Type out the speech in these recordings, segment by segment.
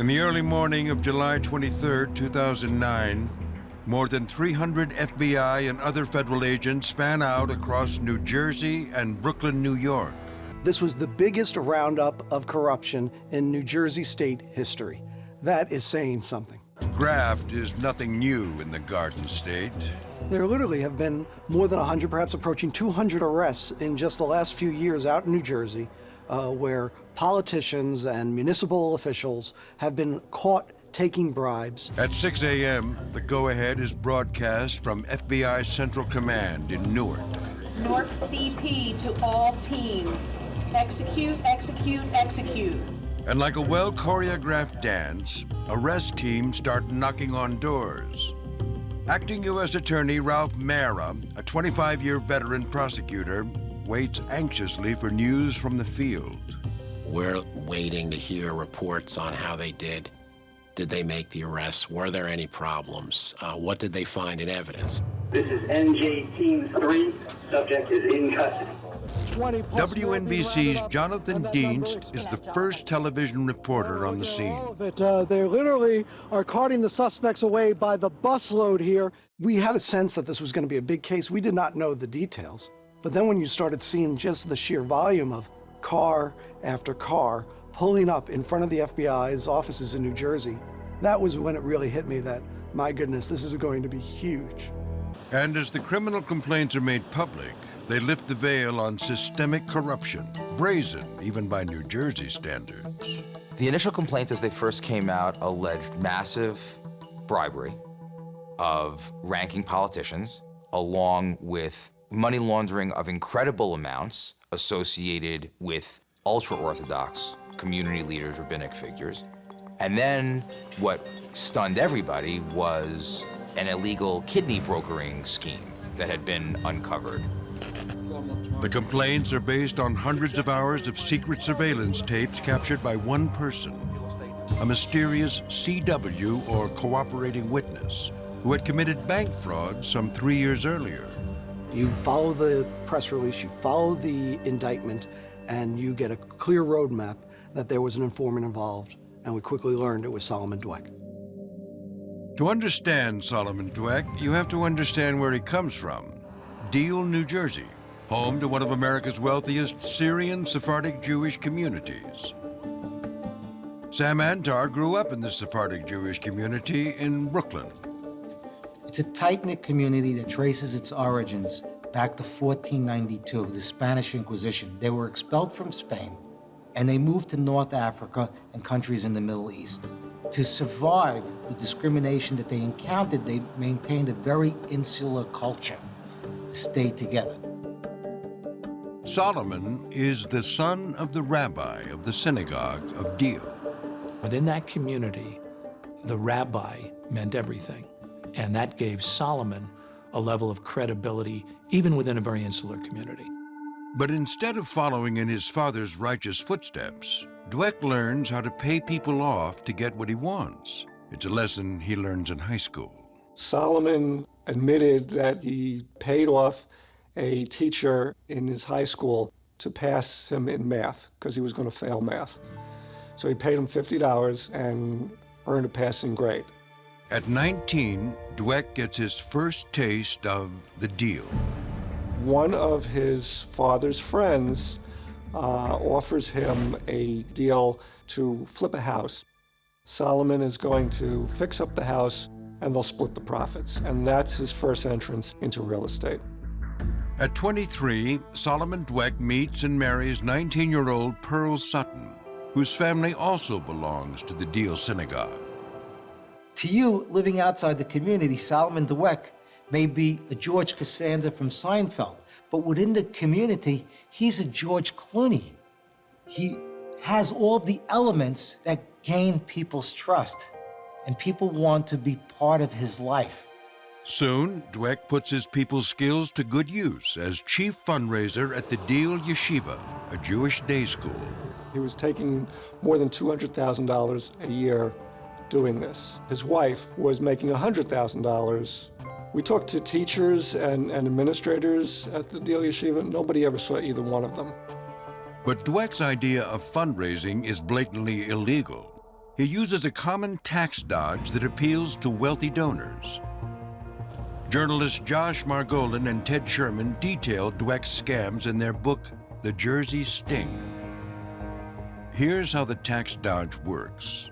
In the early morning of July 23, 2009, more than 300 FBI and other federal agents fan out across New Jersey and Brooklyn, New York. This was the biggest roundup of corruption in New Jersey state history. That is saying something. Graft is nothing new in the Garden State. There literally have been more than 100, perhaps approaching 200 arrests in just the last few years out in New Jersey, where politicians and municipal officials have been caught taking bribes. At 6 a.m., the go-ahead is broadcast from FBI Central Command in Newark. Newark CP to all teams. Execute, execute, execute. And like a well-choreographed dance, arrest teams start knocking on doors. Acting U.S. Attorney Ralph Mara, a 25-year veteran prosecutor, waits anxiously for news from the field. We're waiting to hear reports on how they did. Did they make the arrests? Were there any problems? What did they find in evidence? This is NJ Team 3. Subject is in custody. WNBC's Jonathan Deans is the first television reporter on the scene. They literally are carting the suspects away by the busload here. We had a sense that this was going to be a big case. We did not know the details. But then when you started seeing just the sheer volume of car after car pulling up in front of the FBI's offices in New Jersey, that was when it really hit me that, my goodness, this is going to be huge. And as the criminal complaints are made public, they lift the veil on systemic corruption, brazen even by New Jersey standards. The initial complaints as they first came out alleged massive bribery of ranking politicians, along with money laundering of incredible amounts associated with ultra-Orthodox community leaders, rabbinic figures. And then what stunned everybody was an illegal kidney brokering scheme that had been uncovered. The complaints are based on hundreds of hours of secret surveillance tapes captured by one person, a mysterious CW or cooperating witness who had committed bank fraud some 3 years earlier. You follow the press release, you follow the indictment, and you get a clear roadmap that there was an informant involved, and we quickly learned it was Solomon Dwek. To understand Solomon Dwek, you have to understand where he comes from. Deal, New Jersey, home to one of America's wealthiest Syrian Sephardic Jewish communities. Sam Antar grew up in the Sephardic Jewish community in Brooklyn. It's a tight-knit community that traces its origins back to 1492, the Spanish Inquisition. They were expelled from Spain, and they moved to North Africa and countries in the Middle East. To survive the discrimination that they encountered, they maintained a very insular culture to stay together. Solomon is the son of the rabbi of the synagogue of Deal. Within that community, the rabbi meant everything. And that gave Solomon a level of credibility, even within a very insular community. But instead of following in his father's righteous footsteps, Dwek learns how to pay people off to get what he wants. It's a lesson he learns in high school. Solomon admitted that he paid off a teacher in his high school to pass him in math, because he was going to fail math. So he paid him $50 and earned a passing grade. At 19, Dwek gets his first taste of the deal. One of his father's friends offers him a deal to flip a house. Solomon is going to fix up the house, and they'll split the profits. And that's his first entrance into real estate. At 23, Solomon Dwek meets and marries 19-year-old Pearl Sutton, whose family also belongs to the Deal Synagogue. To you, living outside the community, Solomon Dwek may be a George Costanza from Seinfeld, but within the community, he's a George Clooney. He has all of the elements that gain people's trust, and people want to be part of his life. Soon, Dwek puts his people's skills to good use as chief fundraiser at the Deal Yeshiva, a Jewish day school. He was taking more than $200,000 a year doing this. His wife was making $100,000. We talked to teachers and administrators at the Deal Yeshiva. Nobody ever saw either one of them. But Dwek's idea of fundraising is blatantly illegal. He uses a common tax dodge that appeals to wealthy donors. Journalists Josh Margolin and Ted Sherman detailed Dwek's scams in their book, The Jersey Sting. Here's how the tax dodge works.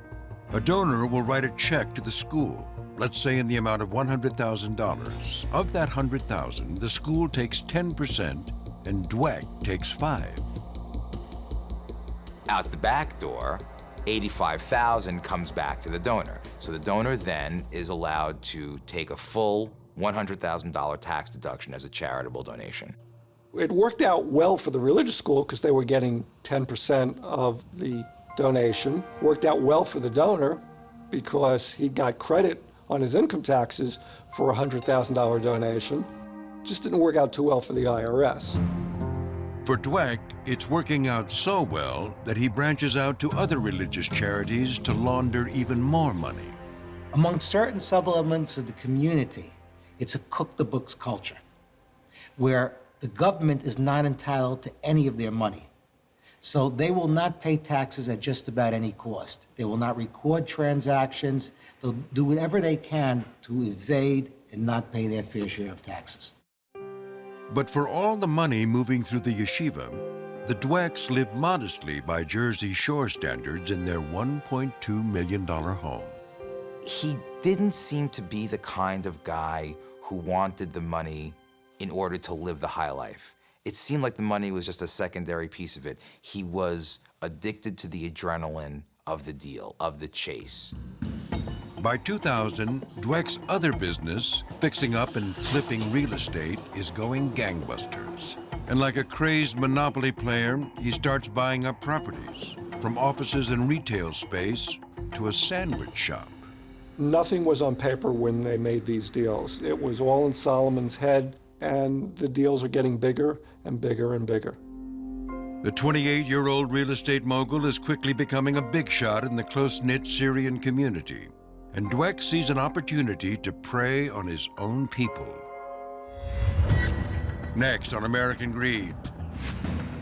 A donor will write a check to the school, let's say in the amount of $100,000. Of that $100,000, the school takes 10% and Dwek takes 5%. Out the back door, $85,000 comes back to the donor. So the donor then is allowed to take a full $100,000 tax deduction as a charitable donation. It worked out well for the religious school because they were getting 10% of the donation. Worked out well for the donor because he got credit on his income taxes for a $100,000 donation. Just didn't work out too well for the IRS. For Dwek, it's working out so well that he branches out to other religious charities to launder even more money. Among certain sub-elements of the community, it's a cook-the-books culture, where the government is not entitled to any of their money. So they will not pay taxes at just about any cost. They will not record transactions. They'll do whatever they can to evade and not pay their fair share of taxes. But for all the money moving through the yeshiva, the Dweks live modestly by Jersey Shore standards in their $1.2 million home. He didn't seem to be the kind of guy who wanted the money in order to live the high life. It seemed like the money was just a secondary piece of it. He was addicted to the adrenaline of the deal, of the chase. By 2000, Dwek's other business, fixing up and flipping real estate, is going gangbusters. And like a crazed monopoly player, he starts buying up properties, from offices and retail space to a sandwich shop. Nothing was on paper when they made these deals. It was all in Solomon's head, and the deals are getting bigger and bigger and bigger. The 28-year-old real estate mogul is quickly becoming a big shot in the close-knit Syrian community, and Dwek sees an opportunity to prey on his own people. Next on American Greed,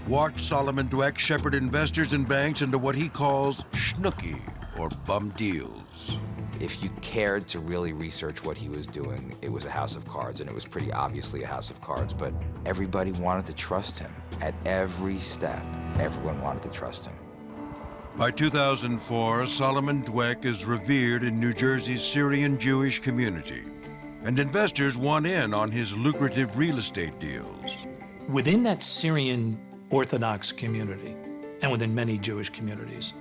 watch Solomon Dwek shepherd investors and banks into what he calls schnooky, or bum deals. If you cared to really research what he was doing, it was a house of cards, and it was pretty obviously a house of cards, but everybody wanted to trust him. At every step, everyone wanted to trust him. By 2004, Solomon Dwek is revered in New Jersey's Syrian Jewish community, and investors want in on his lucrative real estate deals. Within that Syrian Orthodox community, and within many Jewish communities,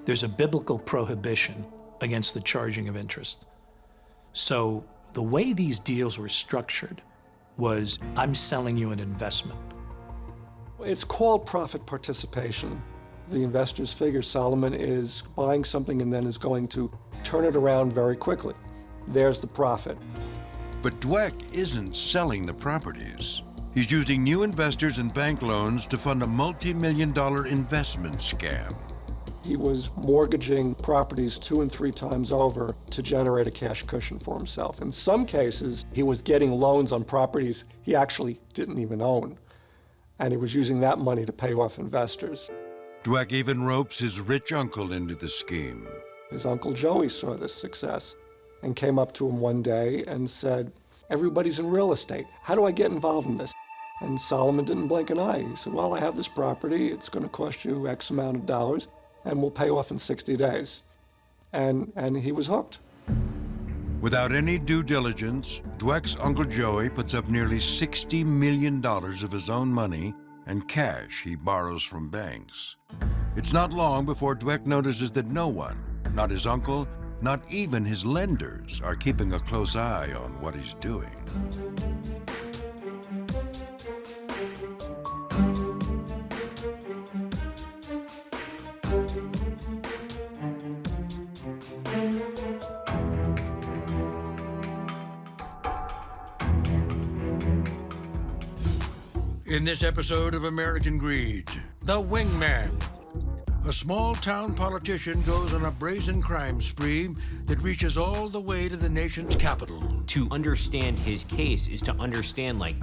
there's a biblical prohibition against the charging of interest. So the way these deals were structured was, I'm selling you an investment. It's called profit participation. The investors figure Solomon is buying something and then is going to turn it around very quickly. There's the profit. But Dwek isn't selling the properties. He's using new investors and bank loans to fund a multi-million-dollar investment scam. He was mortgaging properties 2 and 3 times over to generate a cash cushion for himself. In some cases, he was getting loans on properties he actually didn't even own, and he was using that money to pay off investors. Dwek even ropes his rich uncle into the scheme. His Uncle Joey saw this success and came up to him one day and said, "Everybody's in real estate. How do I get involved in this?" And Solomon didn't blink an eye. He said, "Well, I have this property. It's going to cost you X amount of dollars, and we'll pay off in 60 days. And he was hooked. Without any due diligence, Dwek's Uncle Joey puts up nearly $60 million of his own money and cash he borrows from banks. It's not long before Dwek notices that no one, not his uncle, not even his lenders, are keeping a close eye on what he's doing. In this episode of American Greed, the Wingman. A small-town politician goes on a brazen crime spree that reaches all the way to the nation's capital. To understand his case is to understand, like,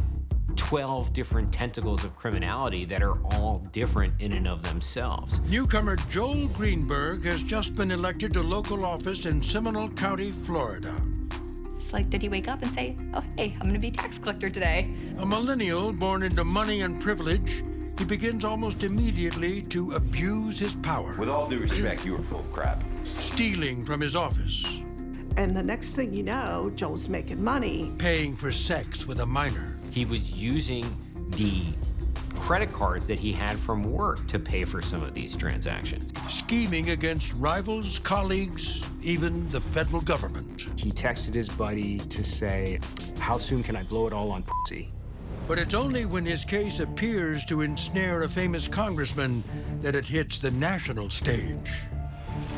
12 different tentacles of criminality that are all different in and of themselves. Newcomer Joel Greenberg has just been elected to local office in Seminole County, Florida. It's like, did he wake up and say, oh, hey, I'm gonna be tax collector today? A millennial born into money and privilege, he begins almost immediately to abuse his power. With all due respect, you are full of crap. Stealing from his office. And the next thing you know, Joel's making money. Paying for sex with a minor. He was using the credit cards that he had from work to pay for some of these transactions. Scheming against rivals, colleagues, even the federal government. He texted his buddy to say, how soon can I blow it all on pussy? But it's only when his case appears to ensnare a famous congressman that it hits the national stage.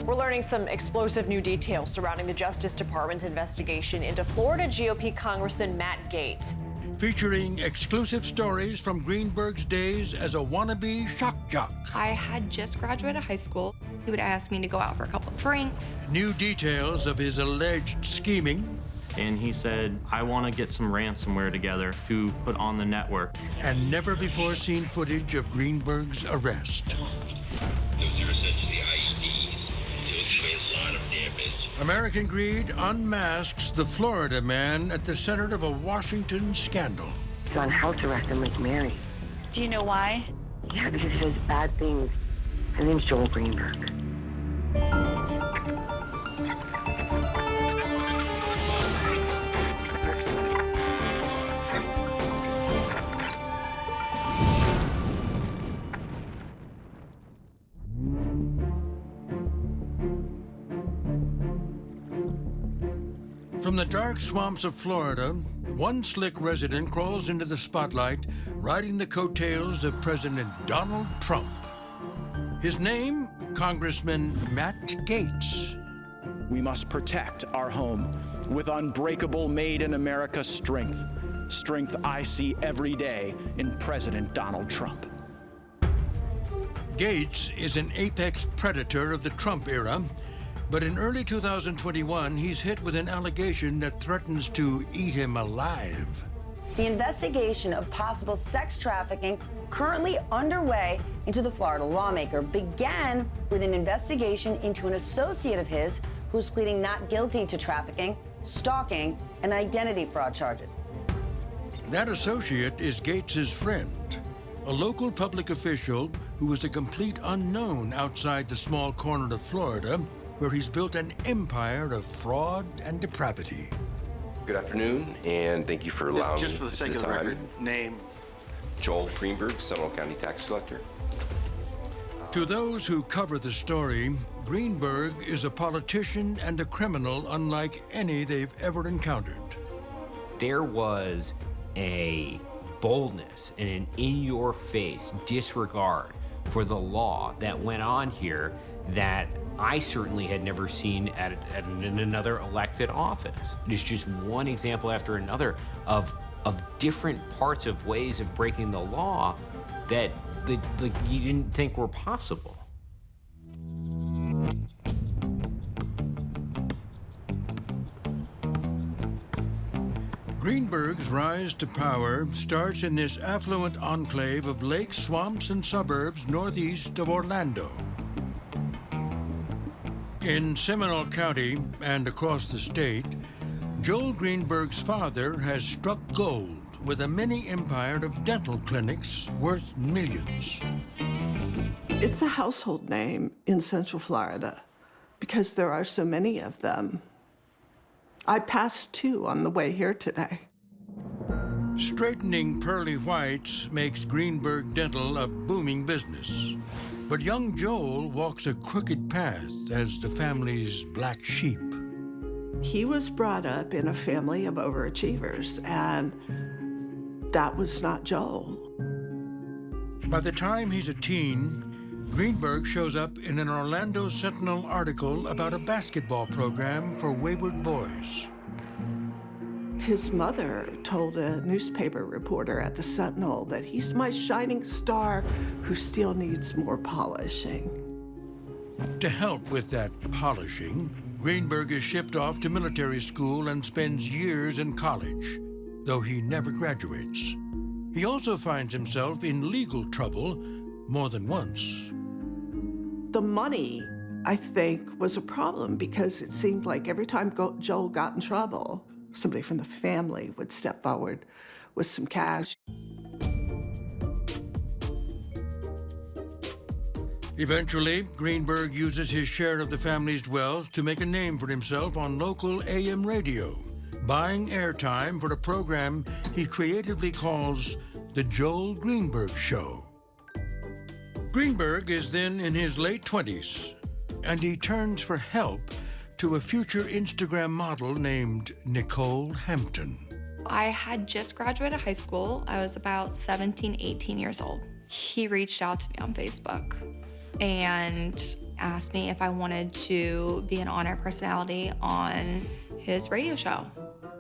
We're learning some explosive new details surrounding the Justice Department's investigation into Florida GOP Congressman Matt Gaetz. Featuring exclusive stories from Greenberg's days as a wannabe shock jock. I had just graduated high school. He would ask me to go out for a couple drinks. New details of his alleged scheming. And he said, I want to get some ransomware together to put on the network. And never before seen footage of Greenberg's arrest. American Greed unmasks the Florida man at the center of a Washington scandal. He's on house arrest in Lake Mary. Do you know why? Yeah, because he does bad things. His name's Joel Greenberg. From the dark swamps of Florida, one slick resident crawls into the spotlight, riding the coattails of President Donald Trump. His name, Congressman Matt Gaetz. We must protect our home with unbreakable made-in-America strength. Strength I see every day in President Donald Trump. Gaetz is an apex predator of the Trump era, but in early 2021, he's hit with an allegation that threatens to eat him alive. The investigation of possible sex trafficking currently underway into the Florida lawmaker began with an investigation into an associate of his who's pleading not guilty to trafficking, stalking, and identity fraud charges. That associate is Gaetz's friend, a local public official who was a complete unknown outside the small corner of Florida, where he's built an empire of fraud and depravity. Good afternoon, and thank you for allowing me just for the sake of the record, name? Joel Greenberg, Seminole County Tax Collector. To those who cover the story, Greenberg is a politician and a criminal unlike any they've ever encountered. There was a boldness and an in-your-face disregard for the law that went on here that I certainly had never seen in another elected office. It's just one example after another of different parts of ways of breaking the law that you didn't think were possible. Greenberg's rise to power starts in this affluent enclave of lakes, swamps, and suburbs northeast of Orlando. In Seminole County and across the state, Joel Greenberg's father has struck gold with a mini empire of dental clinics worth millions. It's a household name in Central Florida because there are so many of them. I passed 2 on the way here today. Straightening pearly whites makes Greenberg Dental a booming business. But young Joel walks a crooked path as the family's black sheep. He was brought up in a family of overachievers, and that was not Joel. By the time he's a teen, Greenberg shows up in an Orlando Sentinel article about a basketball program for wayward boys. His mother told a newspaper reporter at the Sentinel that he's my shining star who still needs more polishing. To help with that polishing, Greenberg is shipped off to military school and spends years in college, though he never graduates. He also finds himself in legal trouble more than once. The money, I think, was a problem because it seemed like every time Joel got in trouble, somebody from the family would step forward with some cash. Eventually, Greenberg uses his share of the family's wealth to make a name for himself on local AM radio, buying airtime for a program he creatively calls The Joel Greenberg Show. Greenberg is then in his late 20s, and he turns for help to a future Instagram model named Nicole Hampton. I had just graduated high school. I was about 17, 18 years old. He reached out to me on Facebook and asked me if I wanted to be an on-air personality on his radio show.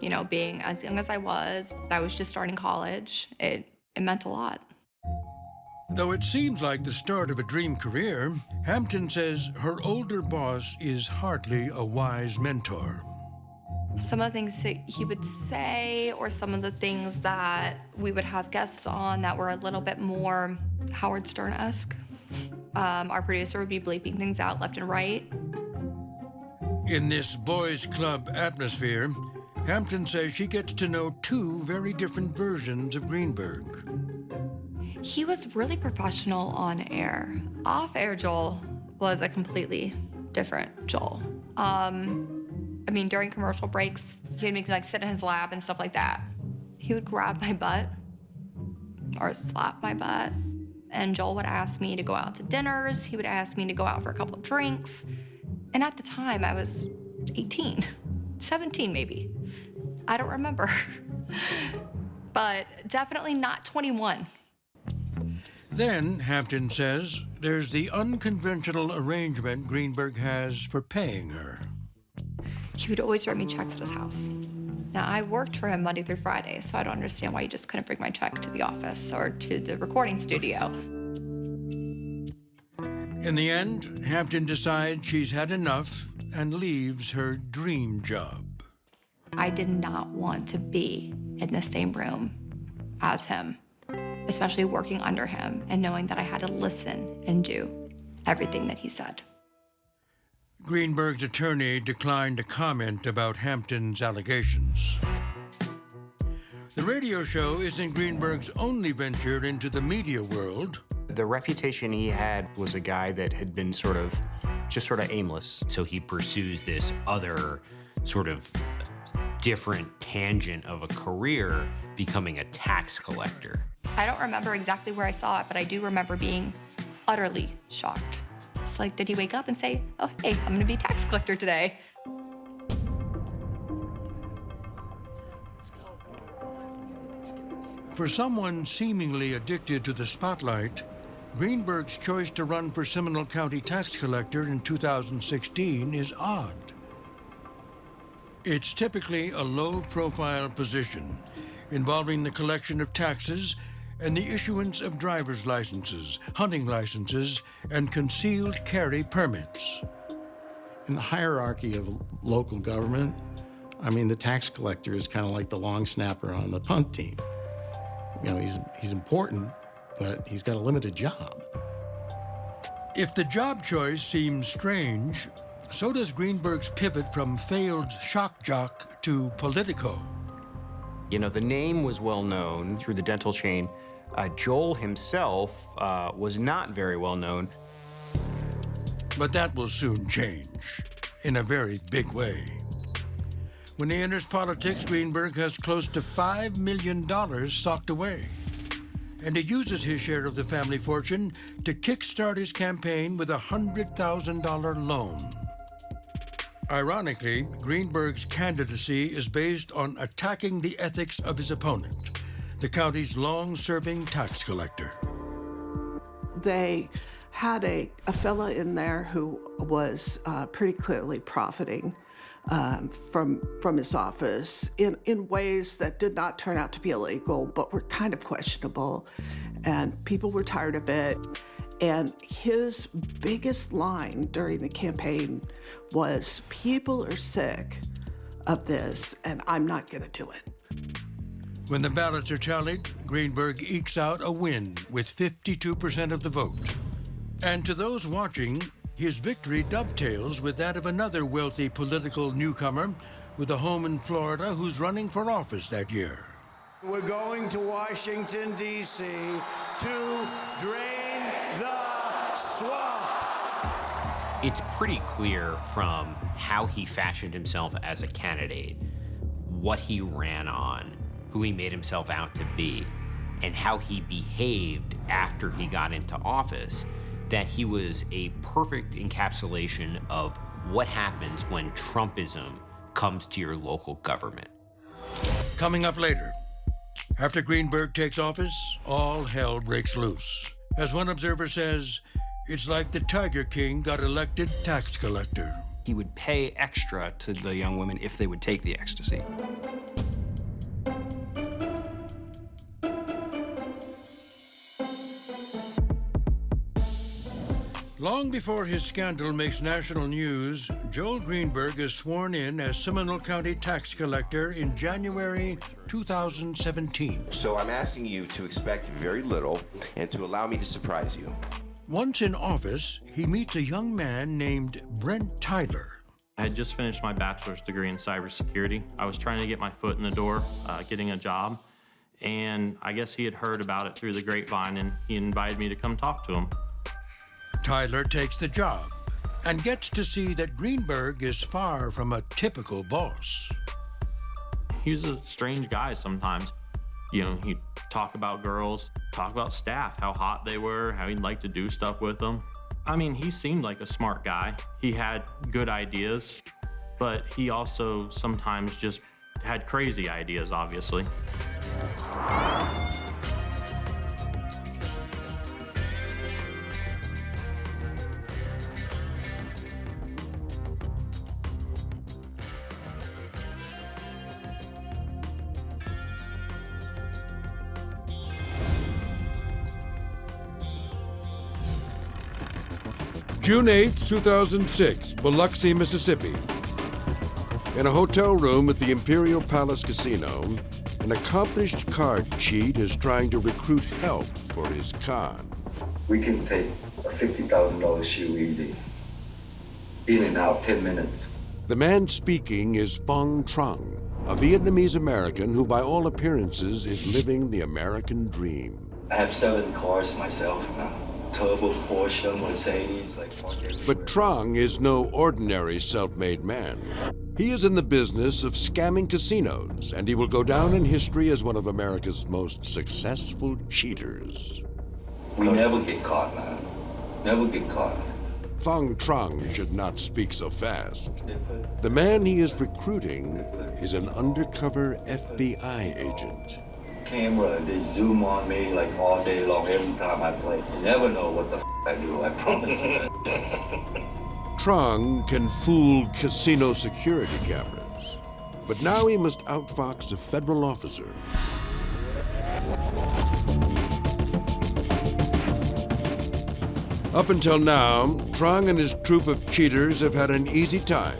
You know, being as young as I was just starting college. It meant a lot. Though it seems like the start of a dream career, Hampton says her older boss is hardly a wise mentor. Some of the things that he would say, or some of the things that we would have guests on that were a little bit more Howard Stern-esque. Our producer would be bleeping things out left and right. In this boys' club atmosphere, Hampton says she gets to know two very different versions of Greenberg. He was really professional on air. Off air, Joel was a completely different Joel. I mean, during commercial breaks, he'd make me like sit in his lap and stuff like that. He would grab my butt or slap my butt. And Joel would ask me to go out to dinners. He would ask me to go out for a couple of drinks. And at the time, I was 18, 17 maybe. I don't remember. But definitely not 21. Then, Hampton says, there's the unconventional arrangement Greenberg has for paying her. He would always write me checks at his house. Now, I worked for him Monday through Friday, so I don't understand why he just couldn't bring my check to the office or to the recording studio. In the end, Hampton decides she's had enough and leaves her dream job. I did not want to be in the same room as him, especially working under him and knowing that I had to listen and do everything that he said. Greenberg's attorney declined to comment about Hampton's allegations. The radio show isn't Greenberg's only venture into the media world. The reputation he had was a guy that had been sort of aimless. So he pursues this other sort of different tangent of a career, becoming a tax collector. I don't remember exactly where I saw it, but I do remember being utterly shocked. It's like, did he wake up and say, oh, hey, I'm gonna be a tax collector today? For someone seemingly addicted to the spotlight, Greenberg's choice to run for Seminole County tax collector in 2016 is odd. It's typically a low-profile position involving the collection of taxes and the issuance of driver's licenses, hunting licenses, and concealed carry permits. In the hierarchy of local government, I mean, the tax collector is kind of like the long snapper on the punt team. You know, he's important, but he's got a limited job. If the job choice seems strange, so does Greenberg's pivot from failed shock jock to Politico. You know, the name was well known through the dental chain. Joel himself was not very well known. But that will soon change, in a very big way. When he enters politics, Greenberg has close to $5 million socked away. And he uses his share of the family fortune to kickstart his campaign with a $100,000 loan. Ironically, Greenberg's candidacy is based on attacking the ethics of his opponent, the county's long-serving tax collector. They had a fella in there who was pretty clearly profiting from his office in ways that did not turn out to be illegal, but were kind of questionable, and people were tired of it. And his biggest line during the campaign was, people are sick of this, and I'm not gonna do it. When the ballots are tallied, Greenberg ekes out a win with 52% of the vote. And to those watching, his victory dovetails with that of another wealthy political newcomer with a home in Florida who's running for office that year. We're going to Washington, D.C. to drain the swamp. It's pretty clear from how he fashioned himself as a candidate, what he ran on, who he made himself out to be, and how he behaved after he got into office, that he was a perfect encapsulation of what happens when Trumpism comes to your local government. Coming up later, after Greenberg takes office, all hell breaks loose. As one observer says, it's like the Tiger King got elected tax collector. He would pay extra to the young women if they would take the ecstasy. Long before his scandal makes national news, Joel Greenberg is sworn in as Seminole County tax collector in January 2017. So I'm asking you to expect very little and to allow me to surprise you. Once in office, he meets a young man named Brent Tyler. I had just finished my bachelor's degree in cybersecurity. I was trying to get my foot in the door, getting a job, and I guess he had heard about it through the grapevine, and he invited me to come talk to him. Tyler takes the job and gets to see that Greenberg is far from a typical boss. He was a strange guy sometimes. You know, he'd talk about girls, talk about staff, how hot they were, how he'd like to do stuff with them. I mean, he seemed like a smart guy. He had good ideas, but he also sometimes just had crazy ideas, obviously. June 8, 2006, Biloxi, Mississippi. In a hotel room at the Imperial Palace Casino, an accomplished card cheat is trying to recruit help for his con. We can take a $50,000 shoe easy, in and out 10 minutes. The man speaking is Phong Trong, a Vietnamese American who by all appearances is living the American dream. I have 7 cars myself now. Turbo, Porsche, Mercedes, But Trong is no ordinary self-made man. He is in the business of scamming casinos, and he will go down in history as one of America's most successful cheaters. We never get caught, man. Never get caught. Phong Trong should not speak so fast. The man he is recruiting is an undercover FBI agent. Camera, they zoom on me like all day long every time I play. You never know what the I do, I promise you. Trong can fool casino security cameras, but now he must outfox a federal officer. Up until now, Trong and his troupe of cheaters have had an easy time,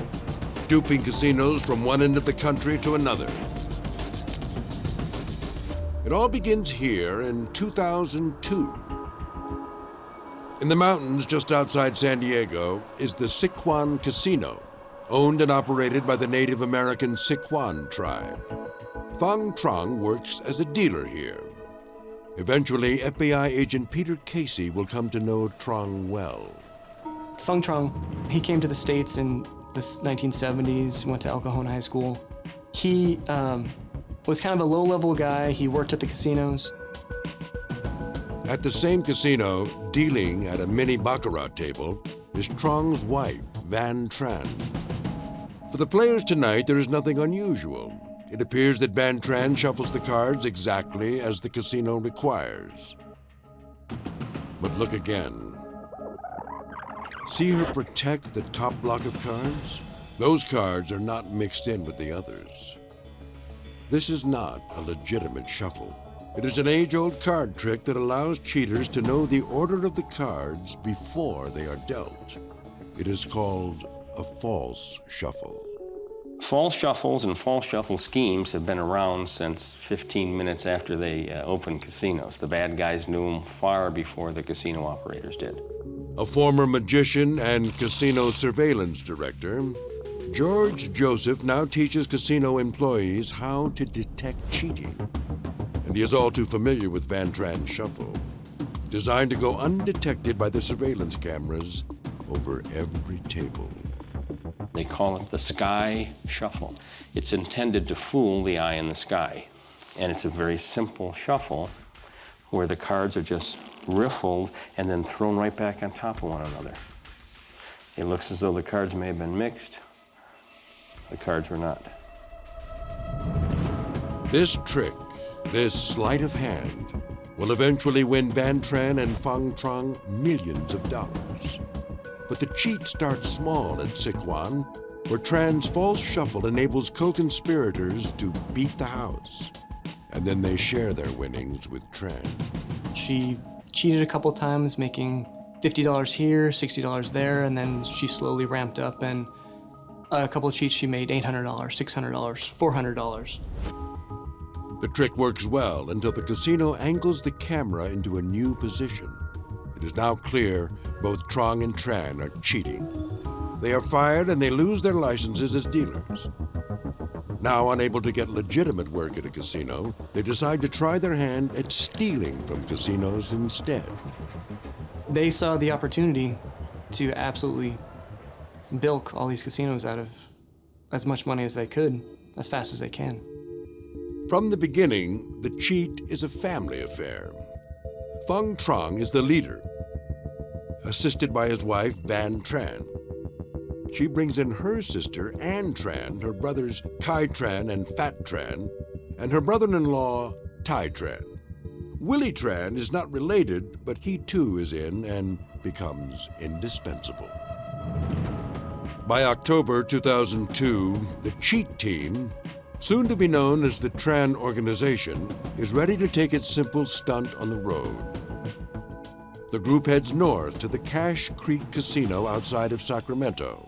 duping casinos from one end of the country to another. It all begins here in 2002. In the mountains just outside San Diego is the Siquan Casino, owned and operated by the Native American Siquan tribe. Phong Trong works as a dealer here. Eventually, FBI agent Peter Casey will come to know Trong well. Phong Trong, he came to the States in the 1970s, went to El Cajon High School. He was kind of a low-level guy. He worked at the casinos. At the same casino, dealing at a mini baccarat table, is Trong's wife, Van Tran. For the players tonight, there is nothing unusual. It appears that Van Tran shuffles the cards exactly as the casino requires. But look again. See her protect the top block of cards? Those cards are not mixed in with the others. This is not a legitimate shuffle. It is an age-old card trick that allows cheaters to know the order of the cards before they are dealt. It is called a false shuffle. False shuffles and false shuffle schemes have been around since 15 minutes after they opened casinos. The bad guys knew them far before the casino operators did. A former magician and casino surveillance director, George Joseph now teaches casino employees how to detect cheating. And he is all too familiar with Van Tran's shuffle, designed to go undetected by the surveillance cameras over every table. They call it the sky shuffle. It's intended to fool the eye in the sky. And it's a very simple shuffle where the cards are just riffled and then thrown right back on top of one another. It looks as though the cards may have been mixed. The cards were not. This trick, this sleight of hand, will eventually win Van Tran and Fang Trong millions of dollars. But the cheat starts small at Sichuan, where Tran's false shuffle enables co-conspirators to beat the house. And then they share their winnings with Tran. She cheated a couple times, making $50 here, $60 there, and then she slowly ramped up, and a couple of cheats she made $800, $600, $400. The trick works well until the casino angles the camera into a new position. It is now clear both Trong and Tran are cheating. They are fired and they lose their licenses as dealers. Now unable to get legitimate work at a casino, they decide to try their hand at stealing from casinos instead. They saw the opportunity to absolutely bilk all these casinos out of as much money as they could, as fast as they can. From the beginning, the cheat is a family affair. Fang Trong is the leader, assisted by his wife, Van Tran. She brings in her sister, Ann Tran, her brothers, Kai Tran and Fat Tran, and her brother-in-law, Tai Tran. Willie Tran is not related, but he too is in and becomes indispensable. By October 2002, the cheat team, soon to be known as the Tran Organization, is ready to take its simple stunt on the road. The group heads north to the Cache Creek Casino outside of Sacramento.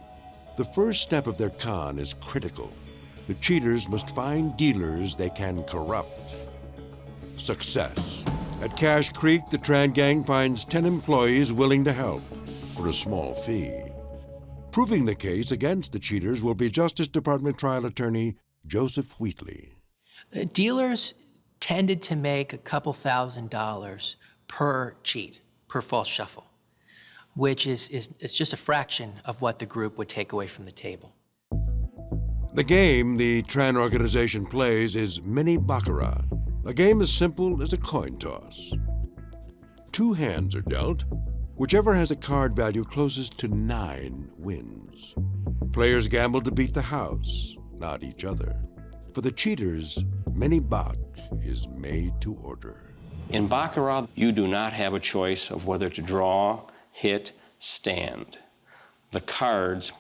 The first step of their con is critical. The cheaters must find dealers they can corrupt. Success. At Cache Creek, the Tran gang finds 10 employees willing to help for a small fee. Proving the case against the cheaters will be Justice Department trial attorney Joseph Wheatley. Dealers tended to make a couple $1,000s per cheat, per false shuffle, which is just a fraction of what the group would take away from the table. The game the Tran Organization plays is mini baccarat, a game as simple as a coin toss. 2 hands are dealt. Whichever has a card value closest to 9 wins. Players gamble to beat the house, not each other. For the cheaters, mini bac is made to order. In baccarat, you do not have a choice of whether to draw, hit, stand. The cards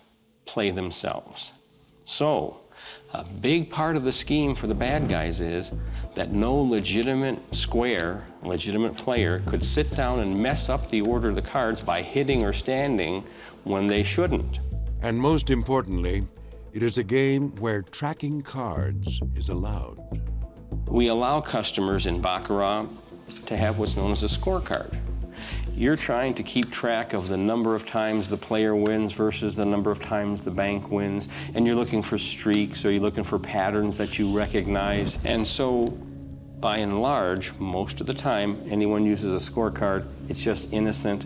play themselves. So, a big part of the scheme for the bad guys is that no legitimate square, legitimate player could sit down and mess up the order of the cards by hitting or standing when they shouldn't. And most importantly, it is a game where tracking cards is allowed. We allow customers in baccarat to have what's known as a scorecard. You're trying to keep track of the number of times the player wins versus the number of times the bank wins, and you're looking for streaks, or you're looking for patterns that you recognize. And so, by and large, most of the time, anyone uses a scorecard, it's just innocent,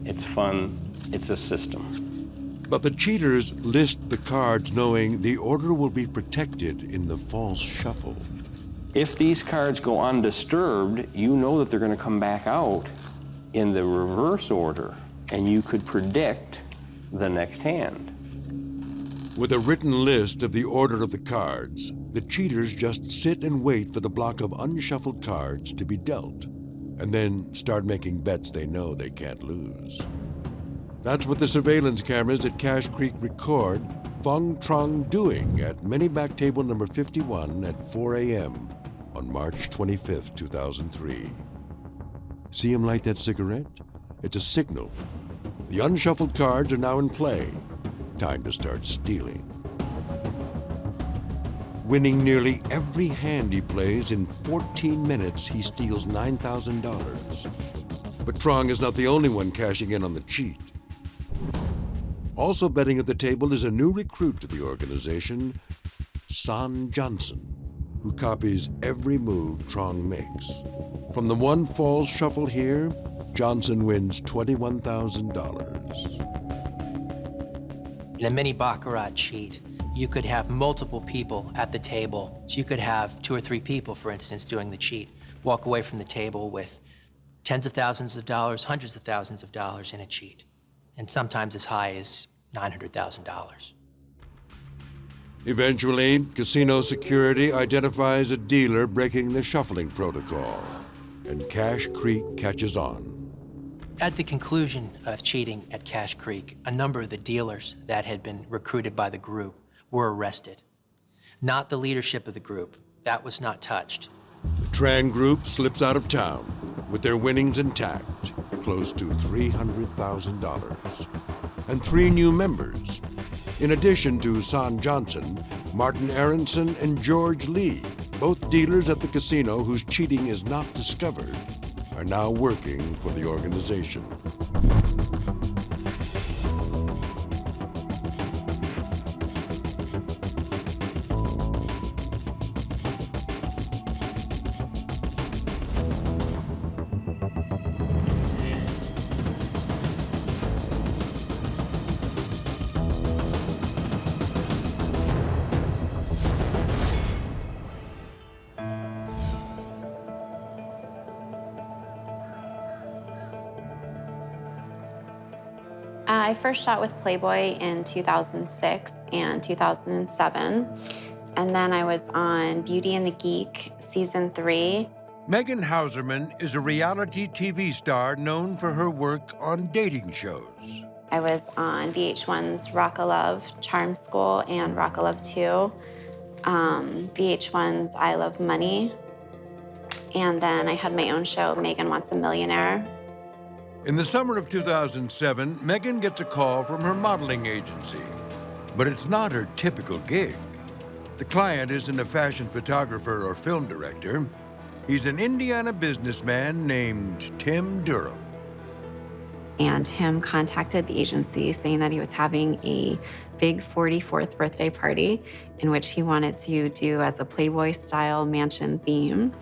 it's fun, it's a system. But the cheaters list the cards knowing the order will be protected in the false shuffle. If these cards go undisturbed, you know that they're going to come back out in the reverse order, and you could predict the next hand. With a written list of the order of the cards, the cheaters just sit and wait for the block of unshuffled cards to be dealt, and then start making bets they know they can't lose. That's what the surveillance cameras at Cache Creek record Fang Trong doing at mini-bac table number 51 at 4 a.m. on March 25, 2003. See him light that cigarette? It's a signal. The unshuffled cards are now in play. Time to start stealing. Winning nearly every hand he plays, in 14 minutes, he steals $9,000. But Tran is not the only one cashing in on the cheat. Also betting at the table is a new recruit to the organization, Son Johnson, who copies every move Tran makes. From the one false shuffle here, Johnson wins $21,000. In a mini baccarat cheat, you could have multiple people at the table. So you could have 2 or 3 people, for instance, doing the cheat, walk away from the table with tens of thousands of dollars, hundreds of thousands of dollars in a cheat, and sometimes as high as $900,000. Eventually, casino security identifies a dealer breaking the shuffling protocol, and Cash Creek catches on. At the conclusion of cheating at Cash Creek, a number of the dealers that had been recruited by the group were arrested. Not the leadership of the group. That was not touched. The Tran group slips out of town with their winnings intact, close to $300,000. And 3 new members. In addition to Son Johnson, Martin Aronson and George Lee, both dealers at the casino whose cheating is not discovered, are now working for the organization. I first shot with Playboy in 2006 and 2007, and then I was on Beauty and the Geek season 3. Megan Hauserman is a reality TV star known for her work on dating shows. I was on VH1's Rock a Love Charm School and Rock a Love 2, VH1's I Love Money, and then I had my own show, Megan Wants a Millionaire. In the summer of 2007, Megan gets a call from her modeling agency. But it's not her typical gig. The client isn't a fashion photographer or film director. He's an Indiana businessman named Tim Durham. And Tim contacted the agency saying that he was having a big 44th birthday party in which he wanted to do as a Playboy-style mansion theme.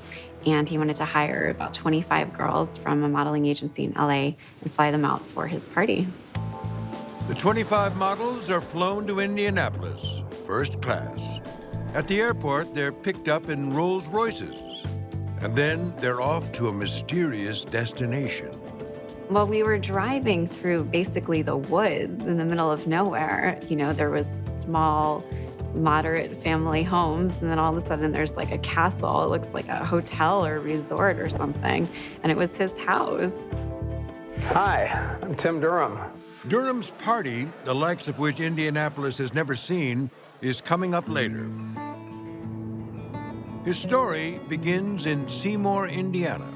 And he wanted to hire about 25 girls from a modeling agency in LA and fly them out for his party. The 25 models are flown to Indianapolis, first class. At the airport, they're picked up in Rolls Royces. And then they're off to a mysterious destination. Well, we were driving through basically the woods in the middle of nowhere. You know, there was small, moderate family homes, and then all of a sudden there's like a castle. It looks like a hotel or a resort or something, and it was his house. Hi, I'm Tim Durham. Durham's party, the likes of which Indianapolis has never seen, is coming up later. His story begins in Seymour, Indiana.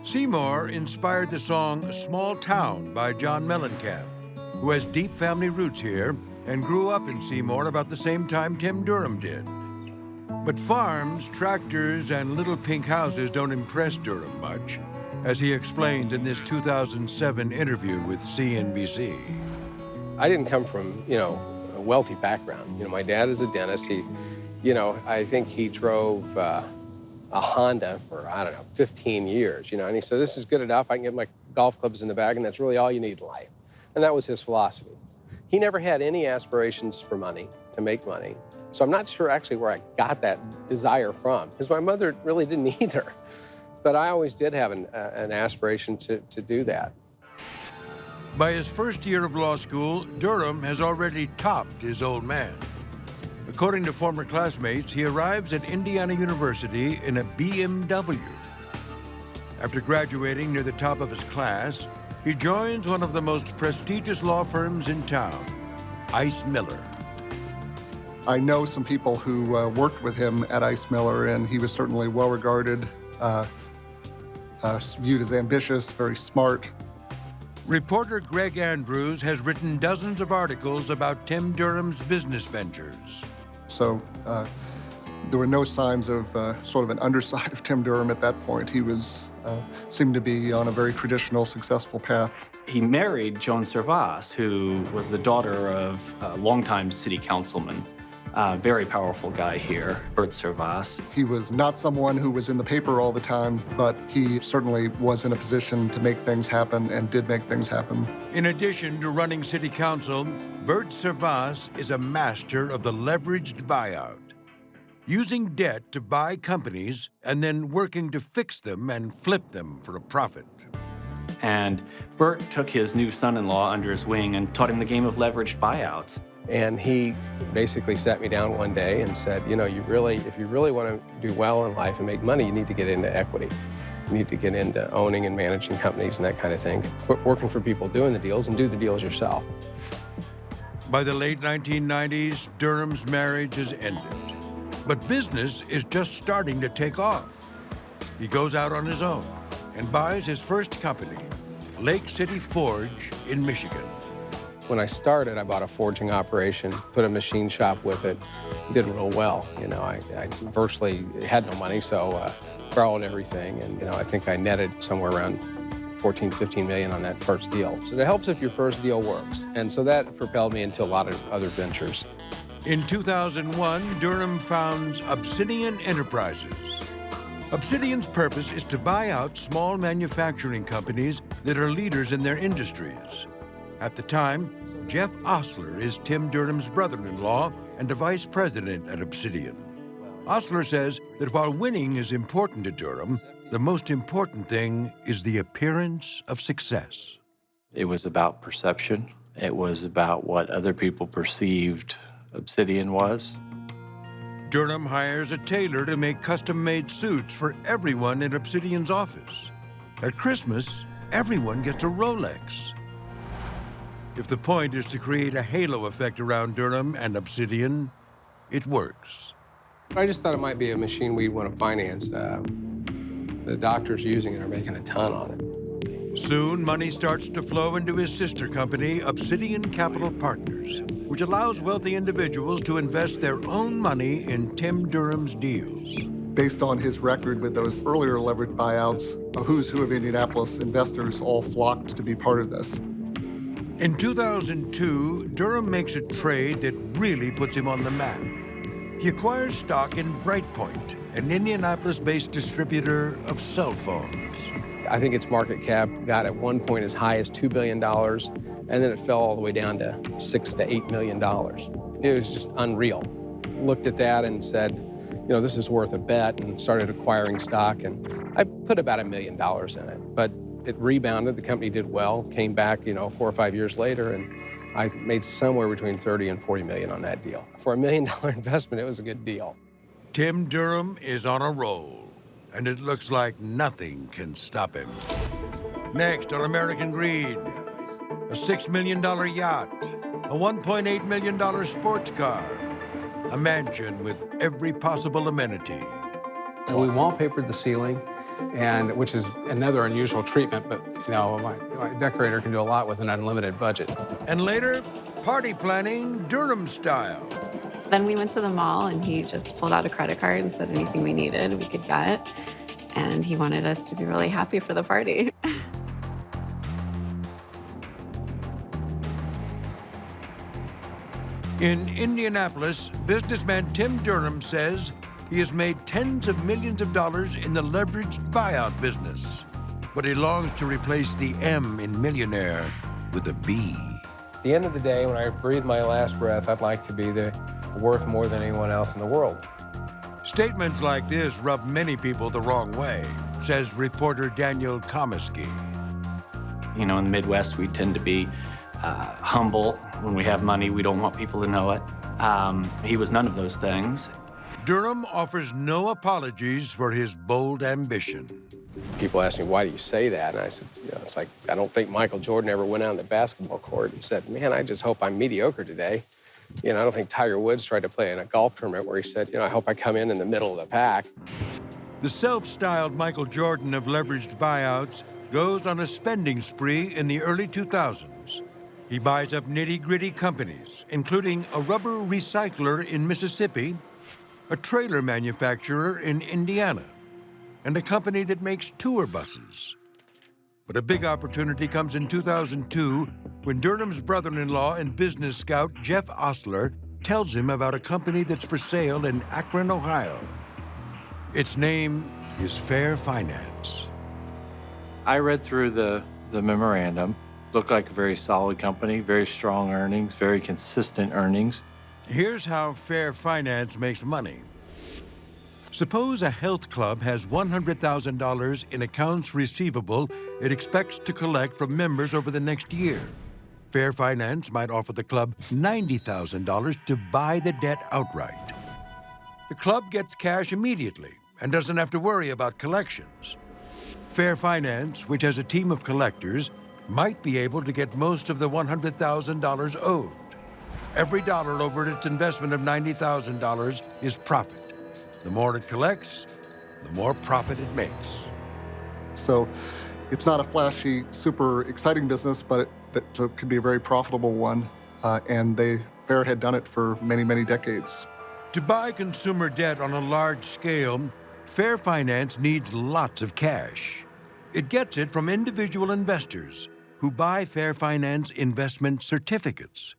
Seymour inspired the song Small Town by John Mellencamp, who has deep family roots here and grew up in Seymour about the same time Tim Durham did. But farms, tractors, and little pink houses don't impress Durham much, as he explains in this 2007 interview with CNBC. I didn't come from, a wealthy background. My dad is a dentist. I think he drove a Honda for, 15 years, and he said, this is good enough. I can get my golf clubs in the bag, and that's really all you need in life. And that was his philosophy. He never had any aspirations for money, to make money. So I'm not sure actually where I got that desire from, because my mother really didn't either. But I always did have an aspiration to do that. By his first year of law school, Durham has already topped his old man. According to former classmates, he arrives at Indiana University in a BMW. After graduating near the top of his class, he joins one of the most prestigious law firms in town, Ice Miller. I know some people who worked with him at Ice Miller, and he was certainly well regarded, viewed as ambitious, very smart. Reporter Greg Andrews has written dozens of articles about Tim Durham's business ventures. So There were no signs of sort of an underside of Tim Durham at that point. He was seemed to be on a very traditional, successful path. He married Joan Servas, who was the daughter of a longtime city councilman. Very powerful guy here, Bert Servas. He was not someone who was in the paper all the time, but he certainly was in a position to make things happen and did make things happen. In addition to running city council, Bert Servas is a master of the leveraged buyout, using debt to buy companies and then working to fix them and flip them for a profit. And Bert took his new son-in-law under his wing and taught him the game of leveraged buyouts. And he basically sat me down one day and said, you know, if you really want to do well in life and make money, you need to get into equity. You need to get into owning and managing companies and that kind of thing. Quit working for people doing the deals and do the deals yourself. By the late 1990s, Durham's marriage has ended. But business is just starting to take off. He goes out on his own and buys his first company, Lake City Forge in Michigan. When I started, I bought a forging operation, put a machine shop with it, did real well. You know, I virtually had no money, so borrowed everything. And, you know, I think I netted somewhere around 14, 15 million on that first deal. So it helps if your first deal works. And so that propelled me into a lot of other ventures. In 2001, Durham founds Obsidian Enterprises. Obsidian's purpose is to buy out small manufacturing companies that are leaders in their industries. At the time, Jeff Osler is Tim Durham's brother-in-law and a vice president at Obsidian. Osler says that while winning is important to Durham, the most important thing is the appearance of success. It was about perception. It was about what other people perceived Obsidian was. Durham hires a tailor to make custom-made suits for everyone in Obsidian's office. At Christmas, everyone gets a Rolex. If the point is to create a halo effect around Durham and Obsidian, it works. I just thought it might be a machine we'd want to finance. The doctors using it are making a ton on it. Soon, money starts to flow into his sister company, Obsidian Capital Partners, which allows wealthy individuals to invest their own money in Tim Durham's deals. Based on his record with those earlier leveraged buyouts, a who's who of Indianapolis investors all flocked to be part of this. In 2002, Durham makes a trade that really puts him on the map. He acquires stock in Brightpoint, an Indianapolis-based distributor of cell phones. I think its market cap got at one point as high as $2 billion, and then it fell all the way down to $6 to $8 million. It was just unreal. Looked at that and said, you know, this is worth a bet, and started acquiring stock, and I put about $1 million in it. But it rebounded, the company did well, came back, you know, 4 or 5 years later, and I made somewhere between 30 and 40 million on that deal. For $1 million investment, it was a good deal. Tim Durham is on a roll, and it looks like nothing can stop him. Next on American Greed, a $6 million yacht, a $1.8 million sports car, a mansion with every possible amenity. And we wallpapered the ceiling, and which is another unusual treatment, but you know, my decorator can do a lot with an unlimited budget. And later, party planning Durham style. Then we went to the mall, and he just pulled out a credit card and said anything we needed we could get. And he wanted us to be really happy for the party. In Indianapolis, businessman Tim Durham says he has made tens of millions of dollars in the leveraged buyout business, but he longs to replace the M in millionaire with a B. At the end of the day, when I breathe my last breath, I'd like to be worth more than anyone else in the world. Statements like this rub many people the wrong way, says reporter Daniel Komisky. You know, in the Midwest, we tend to be humble. When we have money, we don't want people to know it. He was none of those things. Durham offers no apologies for his bold ambition. People ask me, why do you say that? And I said, you know, it's like, I don't think Michael Jordan ever went out on the basketball court and said, man, I just hope I'm mediocre today. You know, I don't think Tiger Woods tried to play in a golf tournament where he said, you know, I hope I come in the middle of the pack. The self-styled Michael Jordan of leveraged buyouts goes on a spending spree in the early 2000s. He buys up nitty-gritty companies, including a rubber recycler in Mississippi, a trailer manufacturer in Indiana, and a company that makes tour buses. But a big opportunity comes in 2002 when Durham's brother-in-law and business scout Jeff Osler tells him about a company that's for sale in Akron, Ohio. Its name is Fair Finance. I read through the memorandum. Looked like a very solid company, very strong earnings, very consistent earnings. Here's how Fair Finance makes money. Suppose a health club has $100,000 in accounts receivable it expects to collect from members over the next year. Fair Finance might offer the club $90,000 to buy the debt outright. The club gets cash immediately and doesn't have to worry about collections. Fair Finance, which has a team of collectors, might be able to get most of the $100,000 owed. Every dollar over its investment of $90,000 is profit. The more it collects, the more profit it makes. So it's not a flashy, super exciting business, but it could be a very profitable one. And Fair had done it for many, many decades. To buy consumer debt on a large scale, Fair Finance needs lots of cash. It gets it from individual investors who buy Fair Finance investment certificates.